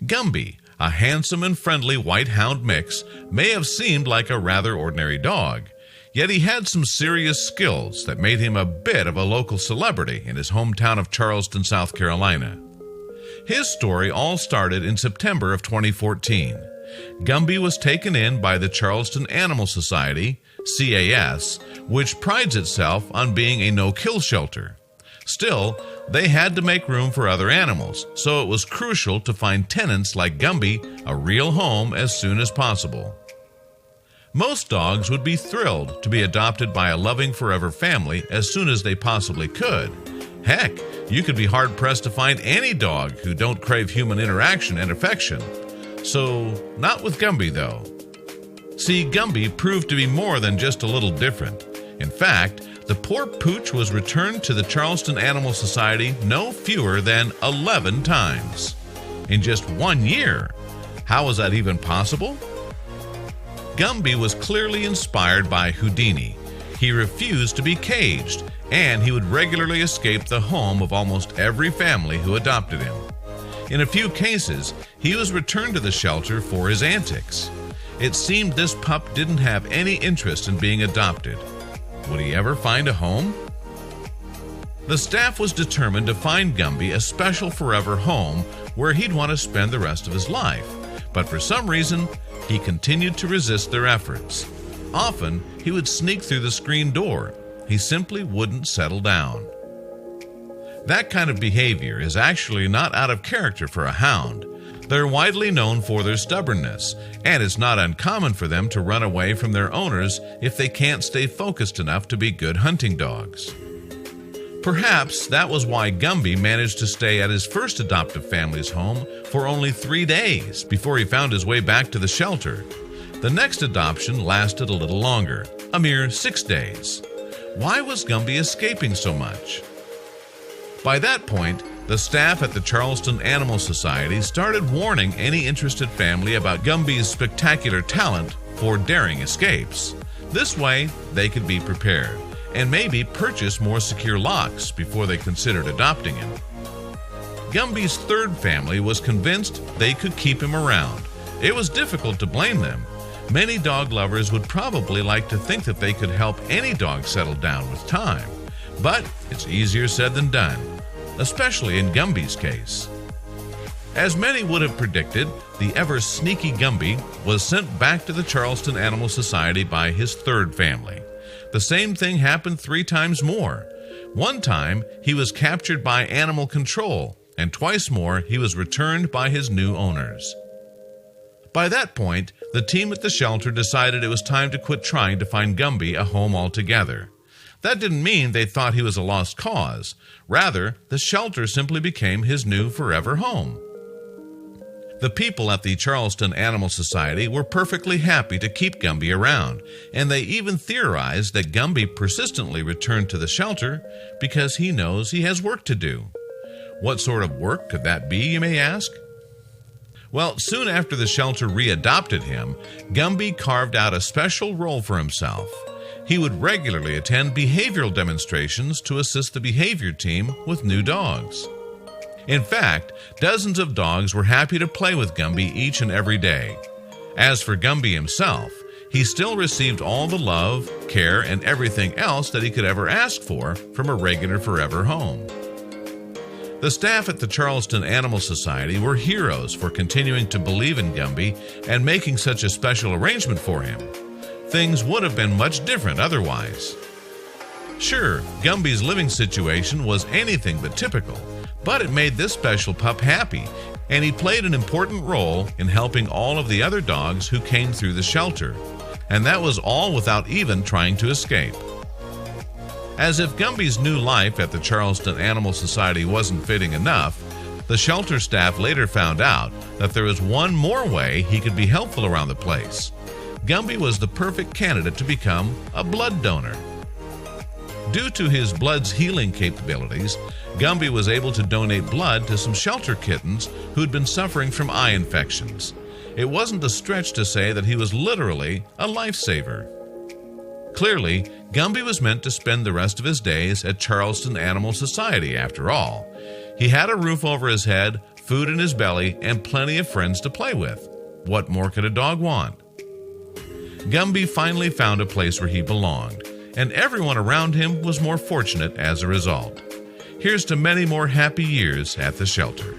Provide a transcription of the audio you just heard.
Gumby, a handsome and friendly white hound mix, may have seemed like a rather ordinary dog, yet he had some serious skills that made him a bit of a local celebrity in his hometown of Charleston, South Carolina. His story all started in September of 2014. Gumby was taken in by the Charleston Animal Society, CAS, which prides itself on being a no-kill shelter. Still, they had to make room for other animals, so it was crucial to find tenants like Gumby a real home as soon as possible. Most dogs would be thrilled to be adopted by a loving forever family as soon as they possibly could. Heck, you could be hard-pressed to find any dog who don't crave human interaction and affection. So, not with Gumby, though. See, Gumby proved to be more than just a little different. In fact, the poor pooch was returned to the Charleston Animal Society no fewer than 11 times. In just 1 year. How was that even possible? Gumby was clearly inspired by Houdini. He refused to be caged, and he would regularly escape the home of almost every family who adopted him. In a few cases, he was returned to the shelter for his antics. It seemed this pup didn't have any interest in being adopted. Would he ever find a home? The staff was determined to find Gumby a special forever home where he'd want to spend the rest of his life, but for some reason, he continued to resist their efforts. Often, he would sneak through the screen door. He simply wouldn't settle down. That kind of behavior is actually not out of character for a hound. They're widely known for their stubbornness, and it's not uncommon for them to run away from their owners if they can't stay focused enough to be good hunting dogs. Perhaps that was why Gumby managed to stay at his first adoptive family's home for only 3 days before he found his way back to the shelter. The next adoption lasted a little longer, a mere 6 days. Why was Gumby escaping so much? By that point, the staff at the Charleston Animal Society started warning any interested family about Gumby's spectacular talent for daring escapes. This way, they could be prepared and maybe purchase more secure locks before they considered adopting him. Gumby's third family was convinced they could keep him around. It was difficult to blame them. Many dog lovers would probably like to think that they could help any dog settle down with time. But it's easier said than done, especially in Gumby's case. As many would have predicted, the ever-sneaky Gumby was sent back to the Charleston Animal Society by his third family. The same thing happened 3 times more. One time, he was captured by animal control, and twice more, he was returned by his new owners. By that point, the team at the shelter decided it was time to quit trying to find Gumby a home altogether. That didn't mean they thought he was a lost cause. Rather, the shelter simply became his new forever home. The people at the Charleston Animal Society were perfectly happy to keep Gumby around, and they even theorized that Gumby persistently returned to the shelter because he knows he has work to do. What sort of work could that be, you may ask? Well, soon after the shelter readopted him, Gumby carved out a special role for himself. He would regularly attend behavioral demonstrations to assist the behavior team with new dogs. In fact, dozens of dogs were happy to play with Gumby each and every day. As for Gumby himself, he still received all the love, care, and everything else that he could ever ask for from a regular forever home. The staff at the Charleston Animal Society were heroes for continuing to believe in Gumby and making such a special arrangement for him. Things would have been much different otherwise. Sure, Gumby's living situation was anything but typical, but it made this special pup happy, and he played an important role in helping all of the other dogs who came through the shelter. And that was all without even trying to escape. As if Gumby's new life at the Charleston Animal Society wasn't fitting enough, the shelter staff later found out that there was one more way he could be helpful around the place. Gumby was the perfect candidate to become a blood donor. Due to his blood's healing capabilities, Gumby was able to donate blood to some shelter kittens who'd been suffering from eye infections. It wasn't a stretch to say that he was literally a lifesaver. Clearly, Gumby was meant to spend the rest of his days at Charleston Animal Society after all. He had a roof over his head, food in his belly, and plenty of friends to play with. What more could a dog want? Gumby finally found a place where he belonged, and everyone around him was more fortunate as a result. Here's to many more happy years at the shelter.